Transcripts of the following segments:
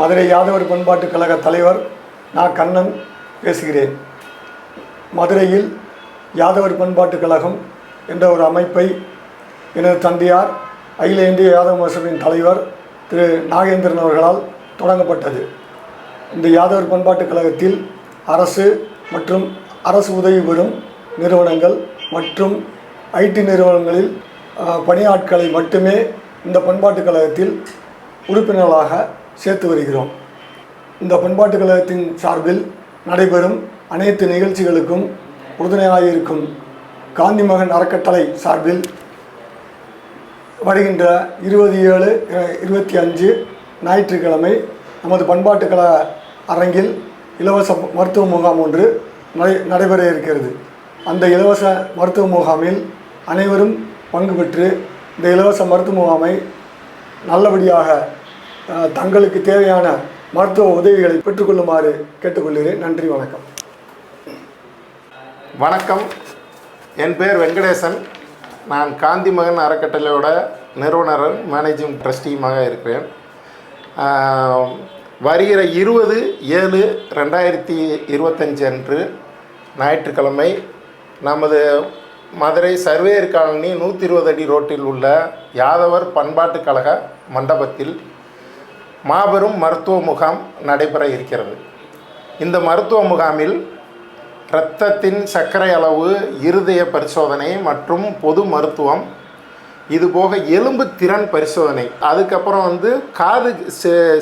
மதுரை யாதவர் பண்பாட்டுக் கழக தலைவர் நான் கண்ணன் பேசுகிறேன். மதுரையில் யாதவர் பண்பாட்டுக் கழகம் என்ற ஒரு அமைப்பை எனது தந்தையார் அகில இந்திய யாதவ மசபின் தலைவர் திரு நாகேந்திரன் அவர்களால் தொடங்கப்பட்டது. இந்த யாதவர் பண்பாட்டுக் கழகத்தில் அரசு மற்றும் அரசு உதவி பெறும் நிறுவனங்கள் மற்றும் ஐடி நிறுவனங்களில் பணியாட்களை மட்டுமே இந்த பண்பாட்டுக் கழகத்தில் உறுப்பினர்களாக சேர்த்து வருகிறோம். இந்த பண்பாட்டுக் கழகத்தின் சார்பில் நடைபெறும் அனைத்து நிகழ்ச்சிகளுக்கும் உறுதுணையாக இருக்கும் காந்தி மகன் அறக்கட்டளை சார்பில் வருகின்ற 20/7/25 ஞாயிற்றுக்கிழமை நமது பண்பாட்டுக் கழக அரங்கில் இலவச மருத்துவ முகாம் ஒன்று நடைபெற இருக்கிறது. அந்த இலவச மருத்துவ முகாமில் அனைவரும் பங்கு பெற்று இந்த இலவச மருத்துவ முகாமை நல்லபடியாக தங்களுக்கு தேவையான மருத்துவ உதவிகளை பெற்றுக்கொள்ளுமாறு கேட்டுக்கொள்கிறேன். நன்றி, வணக்கம். வணக்கம், என் பேர் வெங்கடேசன். நான் காந்தி மகன் அறக்கட்டளையோட நிறுவனர் மேனேஜிங் ட்ரஸ்டியுமாக இருக்கிறேன். வருகிற 20/7/2025 அன்று ஞாயிற்றுக்கிழமை நமது மதுரை சர்வேயர் காலனி 120 அடி ரோட்டில் உள்ள யாதவர் பண்பாட்டுக் கழக மண்டபத்தில் மாபெரும் மருத்துவ முகாம் நடைபெற இருக்கிறது. இந்த மருத்துவ முகாமில் இரத்தத்தின் சர்க்கரை அளவு, இருதய பரிசோதனை மற்றும் பொது மருத்துவம், இதுபோக எலும்பு திறன் பரிசோதனை, அதுக்கப்புறம் காது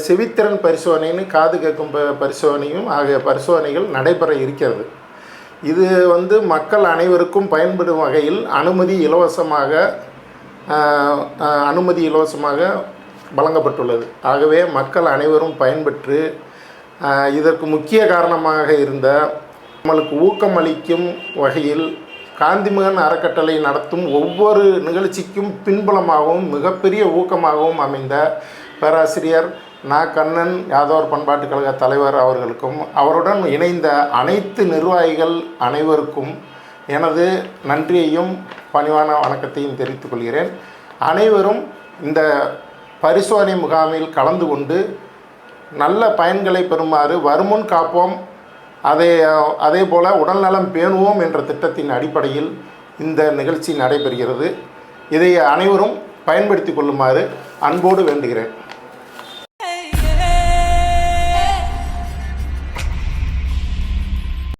செவித்திறன் பரிசோதனைன்னு காது கேட்கும் பரிசோதனையும் ஆகிய பரிசோதனைகள் நடைபெற இருக்கிறது. இது மக்கள் அனைவருக்கும் பயன்படும் வகையில் அனுமதி இலவசமாக வழங்கப்பட்டுள்ளது. ஆகவே மக்கள் அனைவரும் பயன்பெற்று இதற்கு முக்கிய காரணமாக இருந்த நம்மளுக்கு ஊக்கமளிக்கும் வகையில் காந்திமகன் அறக்கட்டளை நடத்தும் ஒவ்வொரு நிகழ்ச்சிக்கும் பின்புலமாகவும் மிகப்பெரிய ஊக்கமாகவும் அமைந்த பேராசிரியர் நா கண்ணன் யாதவர் பண்பாட்டுக் கழக தலைவர் அவர்களுக்கும் அவருடன் இணைந்த அனைத்து நிர்வாகிகள் அனைவருக்கும் எனது நன்றியையும் பணிவான வணக்கத்தையும் தெரிவித்துக் கொள்கிறேன். அனைவரும் இந்த பரிசோதனை முகாமில் கலந்து கொண்டு நல்ல பயன்களை பெறுமாறு வருமுன் காப்போம், அதே போல் உடல்நலம் பேணுவோம் என்ற திட்டத்தின் அடிப்படையில் இந்த நிகழ்ச்சி நடைபெறுகிறது. இதை அனைவரும் பயன்படுத்தி கொள்ளுமாறு அன்போடு வேண்டுகிறேன்.